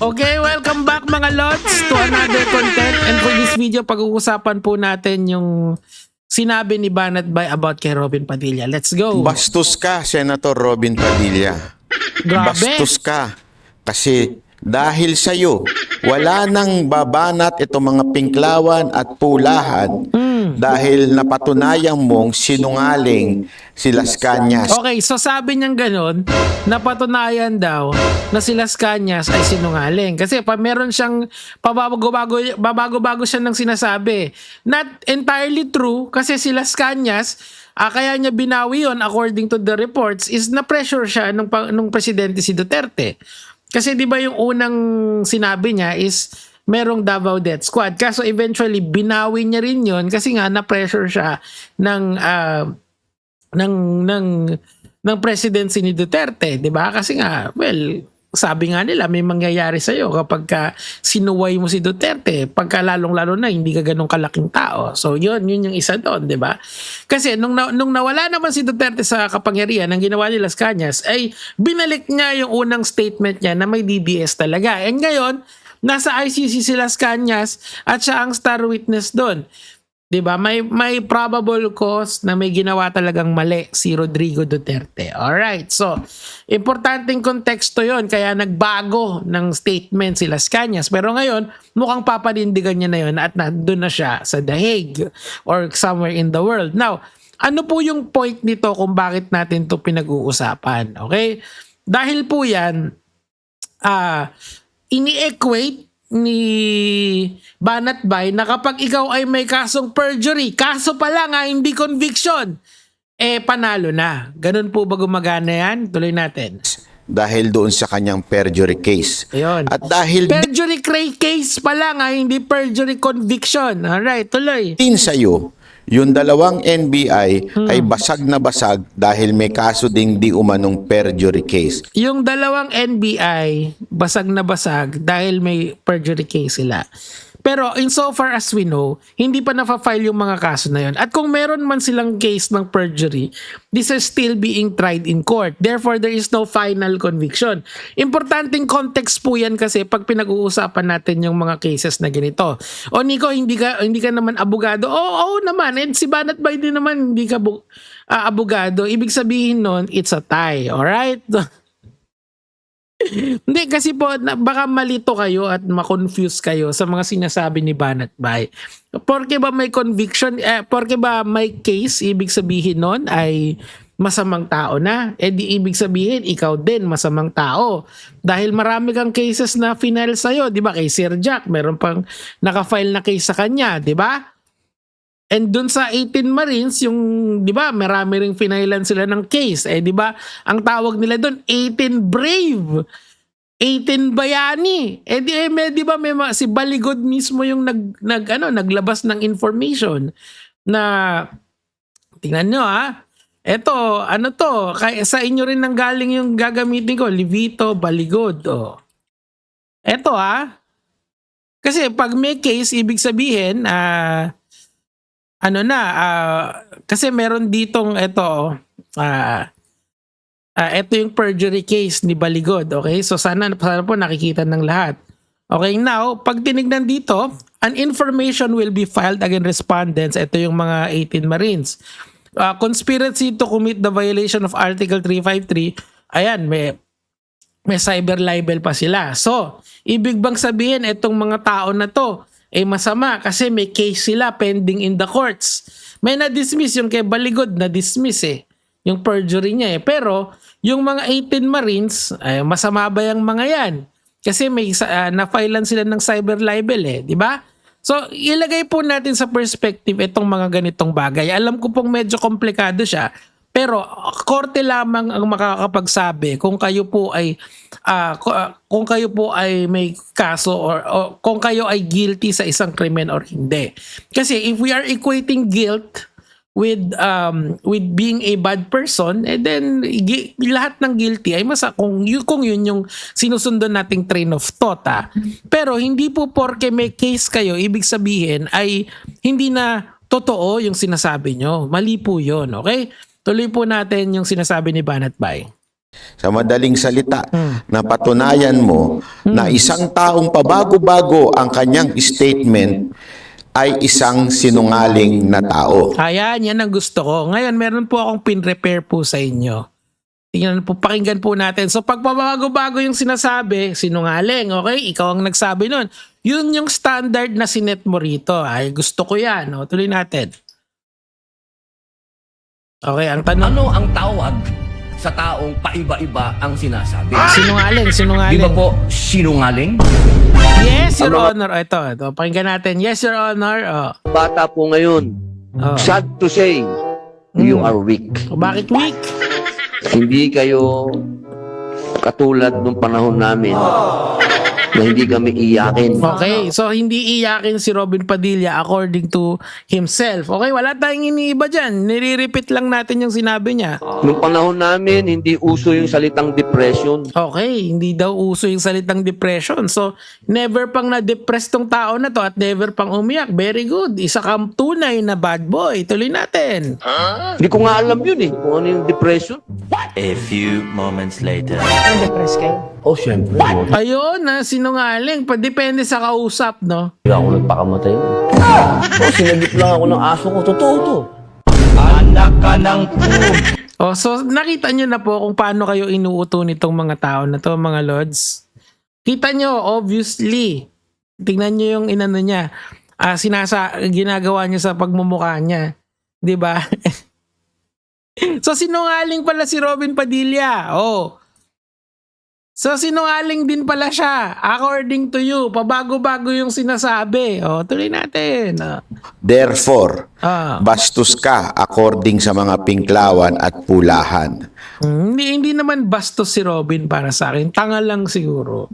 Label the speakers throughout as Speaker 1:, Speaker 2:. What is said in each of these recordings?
Speaker 1: Okay, welcome back mga lods to another content. And for this video, pag-uusapan po natin yung sinabi ni Banat Bay about kay Robin Padilla. Let's go.
Speaker 2: Bastos ka, Senator Robin Padilla.
Speaker 1: Grabe.
Speaker 2: Bastos ka. Kasi dahil sa'yo, wala nang babanat itong mga pinklawan at pulahan dahil napatunayan mong sinungaling si Las Cañas.
Speaker 1: Okay, so sabi niyang ganun, napatunayan daw na si Las Cañas ay sinungaling. Kasi pa meron siyang pabago-bago siya ng sinasabi. Not entirely true kasi si Las Cañas, kaya niya binawi yun according to the reports is na-pressure siya nung presidente si Duterte. Kasi di ba yung unang sinabi niya is merong Davao Death Squad. Kaso eventually binawi niya rin yun kasi nga na-pressure siya ng presidency ni Duterte, 'di ba? Kasi nga, well, sabi nga nila may mangyayari sa iyo kapag sinuway mo si Duterte, pagka lalong-lalo na hindi ka ganun kalaking tao. So yun yung isa doon, 'di ba? Kasi nung nawala naman si Duterte sa kapangyarihan, ang ginawa ni Las Cañas ay binalik niya yung unang statement niya na may DDS talaga. And ngayon, nasa ICC si Las Cañas at siya ang star witness doon. 'Di ba? May probable cause na may ginawa talagang mali si Rodrigo Duterte. All right. So, importanteng konteksto 'yon kaya nagbago ng statement si Las Cañas. Pero ngayon, mukhang papanindigan niya na 'yon at nandoon na siya sa The Hague or somewhere in the world. Now, ano po yung point nito kung bakit natin 'to pinag-uusapan? Okay? Dahil po 'yan ini-equate ni Banat Bay na kapag ikaw ay may kasong perjury, kaso pa lang hindi conviction, panalo na. Ganun po ba gumagana yan? Tuloy natin.
Speaker 2: Dahil doon sa kanyang perjury case.
Speaker 1: Ayun.
Speaker 2: At dahil
Speaker 1: Perjury case pa lang hindi perjury conviction. Alright, tuloy.
Speaker 2: din sa'yo, yung dalawang NBI ay basag na basag dahil may kaso ding di umanong perjury case.
Speaker 1: Yung dalawang NBI, basag na basag dahil may perjury case sila. Pero insofar as we know, hindi pa na-file yung mga kaso na yun. At kung meron man silang case ng perjury, this is still being tried in court. Therefore, there is no final conviction. Importanteng context po yan kasi pag pinag-uusapan natin yung mga cases na ganito. O Nico, hindi ka naman abogado. Oo naman. And si Banat Bay din naman hindi ka abogado. Ibig sabihin nun, it's a tie. Alright? Hindi, kasi po baka malito kayo at ma-confuse kayo sa mga sinasabi ni Banat Bay. Porke ba may conviction, porke ba may case, ibig sabihin nun ay masamang tao na. Di ibig sabihin, ikaw din masamang tao. Dahil marami kang cases na final sa'yo, di ba? Kay Sir Jack, meron pang naka-file na case sa kanya, di ba? And dun sa 18 Marines, yung, di ba, marami ring finailan sila ng case. Di ba, ang tawag nila dun, 18 Brave, 18 Bayani. Di ba, si Baligod mismo yung naglabas ng information na, tingnan nyo eto, sa inyo rin nanggaling yung gagamitin ko, Livito Baligod. Eto kasi pag may case, ibig sabihin, kasi meron ditong ito yung perjury case ni Baligod. Okay, so sana po nakikita ng lahat. Okay, now pag tinignan dito, an information will be filed against respondents. Ito yung mga 18 Marines. Conspiracy to commit the violation of Article 353. Ayan, may cyber libel pa sila. So ibig bang sabihin itong mga tao na to masama kasi may case sila pending in the courts. May na-dismiss yung kay Baligod, na-dismiss yung perjury niya Pero yung mga 18 Marines, masama ba yung mga yan? Kasi may na-filean sila ng cyber libel di ba? So ilagay po natin sa perspective itong mga ganitong bagay. Alam ko pong medyo komplikado siya. Pero korte lamang ang makakapagsabi kung kayo po ay may kaso or kung kayo ay guilty sa isang krimen or hindi. Kasi if we are equating guilt with being a bad person, then lahat ng guilty ay kung yun yung sinusundan nating train of thought. Pero hindi po porke may case kayo, ibig sabihin ay hindi na totoo yung sinasabi nyo. Mali po yun, okay? Tuloy po natin yung sinasabi ni Banat Bay.
Speaker 2: Sa madaling salita, napatunayan mo na isang taong pabago-bago ang kanyang statement ay isang sinungaling na tao.
Speaker 1: Ayan, yan ang gusto ko. Ngayon, meron po akong pin-repair po sa inyo. Tingnan po, pakinggan po natin. So, pag pabago-bago yung sinasabi, sinungaling, okay? Ikaw ang nagsabi nun. Yun yung standard na sinet mo rito. Ay, gusto ko yan. O, tuloy natin. Okay, ang tanong.
Speaker 3: Ano ang tawag sa taong paiba-iba ang sinasabi?
Speaker 1: Sinungaling,
Speaker 3: Di
Speaker 1: sinungaling.
Speaker 3: ba po sinungaling?
Speaker 1: Yes, Your Honor. Ito, pakinggan natin. Yes, Your Honor. Oh.
Speaker 4: Bata po ngayon,
Speaker 1: Oh.
Speaker 4: sad to say, you are weak.
Speaker 1: Bakit weak?
Speaker 4: Hindi kayo katulad nung panahon namin na hindi kami iyakin.
Speaker 1: Okay, so hindi iyakin si Robin Padilla according to himself. Okay, wala tayong iniiba dyan. Nire-repeat lang natin yung sinabi niya.
Speaker 4: Nung panahon namin, hindi uso yung salitang depression.
Speaker 1: Okay, hindi daw uso yung salitang depression. So, never pang na-depress tong tao na to at never pang umiyak. Very good. Isa kang tunay na bad boy. Tuloy natin.
Speaker 4: Hindi ko nga alam yun eh, kung ano yung depression.
Speaker 5: A few moments later.
Speaker 4: Oh, syempre.
Speaker 1: Ayun na, sinungaling. Depende sa kausap, no?
Speaker 4: Hindi ako nagpakamatay. Oh, sinagip lang ako ng aso ko. Totoo to.
Speaker 3: Anak ka ng
Speaker 1: Oh, so nakita nyo na po kung paano kayo inuuto nitong mga tao na to, mga lords. Kita nyo, obviously. Tingnan nyo yung inano niya. Ginagawa niya sa pagmumukha niya. 'Di ba? So sinungaling pala si Robin Padilla. Oh. So sinungaling din pala siya. According to you, pabago-bago yung sinasabi. Oh, tuloy natin.
Speaker 2: Therefore,
Speaker 1: Ah.
Speaker 2: bastos ka according sa mga pinklawan at pulahan.
Speaker 1: Hindi naman bastos si Robin para sa akin. Tanga lang siguro.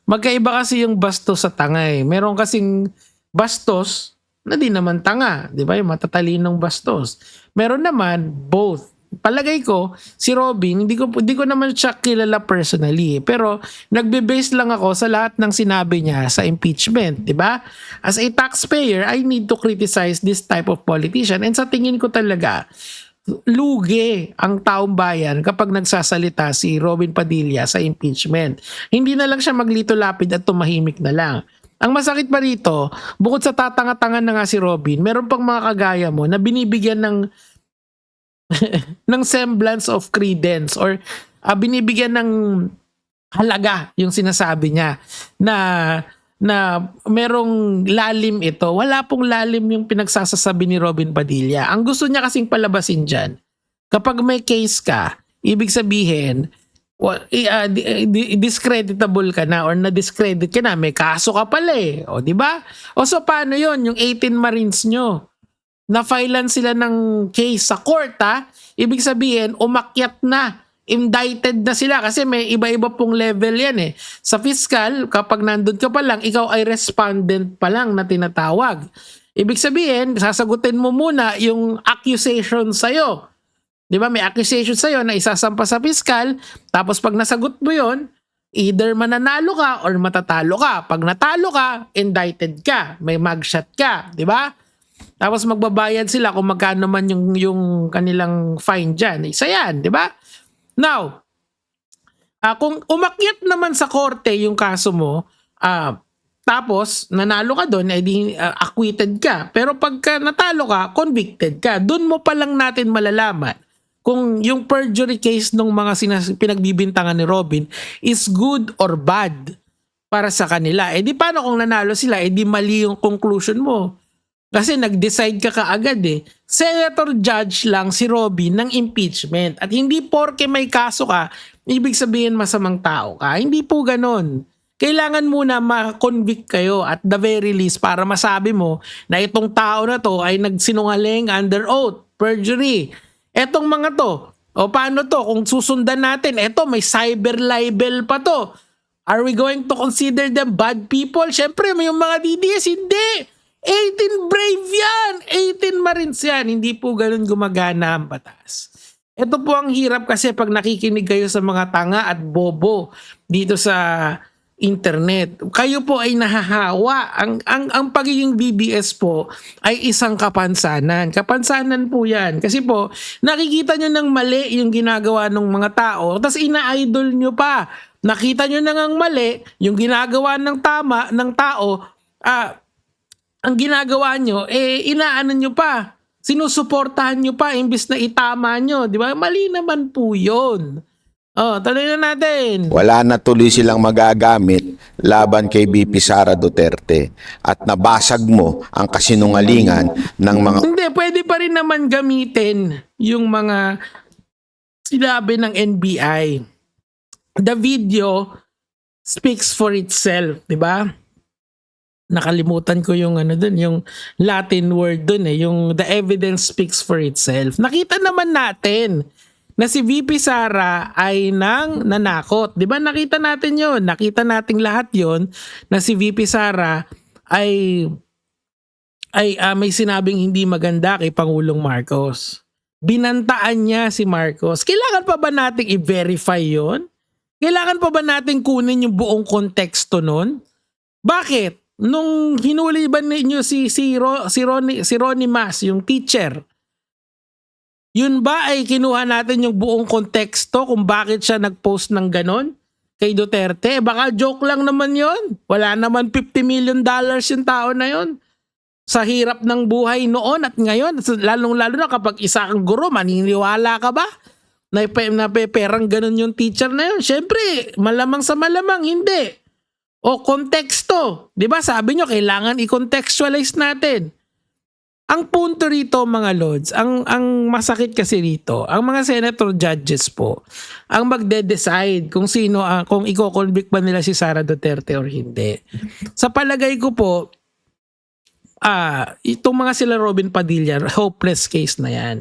Speaker 1: Magkaiba kasi yung bastos sa tanga eh. Meron kasing bastos na di naman tanga. Di ba? Yung matatalinong bastos. Meron naman both. Palagay ko, si Robin, hindi ko naman siya kilala personally. Pero nagbe-base lang ako sa lahat ng sinabi niya sa impeachment. Di ba? As a taxpayer, I need to criticize this type of politician. And sa tingin ko talaga, lugi ang taong bayan kapag nagsasalita si Robin Padilla sa impeachment. Hindi na lang siya maglito-lapid at tumahimik na lang. Ang masakit pa rito, bukod sa tatanga-tanga na nga si Robin, meron pang mga kagaya mo na binibigyan ng ng semblance of credence or binibigyan ng halaga yung sinasabi niya na merong lalim ito. Wala pong lalim yung pinagsasasabi ni Robin Padilla. Ang gusto niya kasing palabasin dyan, kapag may case ka, ibig sabihin, discreditable ka na or na-discredit ka na, may kaso ka pala eh. O, di ba? O so, paano yon yung 18 Marines nyo? Na-filean sila ng case sa court, ha? Ibig sabihin, umakyat na. Indicted na sila kasi may iba-iba pong level yan eh. Sa fiscal, kapag nandun ka pa lang, ikaw ay respondent pa lang na tinatawag. Ibig sabihin, sasagutin mo muna yung accusation sa'yo. Di ba? May accusation sa'yo na isasampa sa fiscal, tapos pag nasagot mo yon, either mananalo ka or matatalo ka. Pag natalo ka, indicted ka. May mugshot ka. Di ba? Tapos magbabayad sila kung magkano man yung kanilang fine dyan. Isa yan, di ba? Now, kung umakyat naman sa korte yung kaso mo, tapos nanalo ka doon, acquitted ka. Pero pagka natalo ka, convicted ka. Doon mo pa lang natin malalaman kung yung perjury case ng mga pinagbibintangan ni Robin is good or bad para sa kanila. Di paano kung nanalo sila, di mali yung conclusion mo. Kasi nag-decide ka kaagad eh. Senator judge lang si Robin ng impeachment. At hindi porke may kaso ka, ibig sabihin masamang tao ka. Hindi po ganon. Kailangan muna ma-convict kayo at the very least para masabi mo na itong tao na to ay nagsinungaling under oath, perjury. Etong mga to, o paano to? Kung susundan natin, eto may cyber libel pa to. Are we going to consider them bad people? Syempre, may yung mga DDS, hindi. 18 brave yan! 18 Marines yan! Hindi po ganun gumagana ang batas. Ito po ang hirap kasi pag nakikinig kayo sa mga tanga at bobo dito sa internet. Kayo po ay nahahawa. Ang pagiging BBS po ay isang kapansanan. Kapansanan po yan. Kasi po, nakikita nyo ng mali yung ginagawa ng mga tao, tapos ina-idol nyo pa. Nakita nyo na ngang mali yung ginagawa ng tama ng tao, ang ginagawa nyo, inaano nyo pa. Sinusuportahan nyo pa imbis na itama nyo. Di ba? Mali naman po yun. Tuloy na natin.
Speaker 2: Wala na tuloy silang magagamit laban kay BP Sara Duterte at nabasag mo ang kasinungalingan ng mga
Speaker 1: Hindi, pwede pa rin naman gamitin yung mga sinabi ng NBI. The video speaks for itself, di ba? Nakalimutan ko yung yung Latin word dun yung the evidence speaks for itself. Nakita naman natin na si VP Sara ay nanakot. Di ba nakita natin yon? Nakita nating lahat yon na si VP Sara ay may sinabing hindi maganda kay Pangulong Marcos. Binantaan niya si Marcos. Kailangan pa ba nating i-verify yon? Kailangan pa ba nating kunin yung buong konteksto nun? Bakit? Nung hinuli ba ninyo si Ronnie Mas, yung teacher, yun ba ay kinuha natin yung buong konteksto kung bakit siya nag-post ng ganon kay Duterte? Baka joke lang naman yon. Wala naman $50 million yung tao na yon. Sa hirap ng buhay noon at ngayon, lalong-lalo na kapag isa kang guro, maniniwala ka ba? Na perang ganon yung teacher na yun? Siyempre, malamang sa malamang, hindi. O konteksto. Di ba sabi nyo, kailangan i-contextualize natin. Ang punto rito mga lords, ang masakit kasi rito, ang mga senator judges po, ang magde-decide kung sino, kung i-convict ba nila si Sara Duterte or hindi. Sa palagay ko po, itong mga sila Robin Padilla, hopeless case na yan.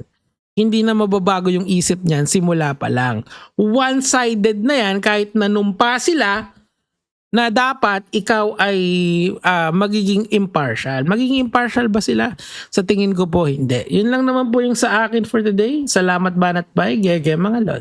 Speaker 1: Hindi na mababago yung isip niyan simula pa lang. One-sided na yan kahit nanumpa sila na dapat ikaw ay magiging impartial. Magiging impartial ba sila? Sa tingin ko po hindi. Yun lang naman po yung sa akin for today. Salamat Banat Bay, Gege mga lod.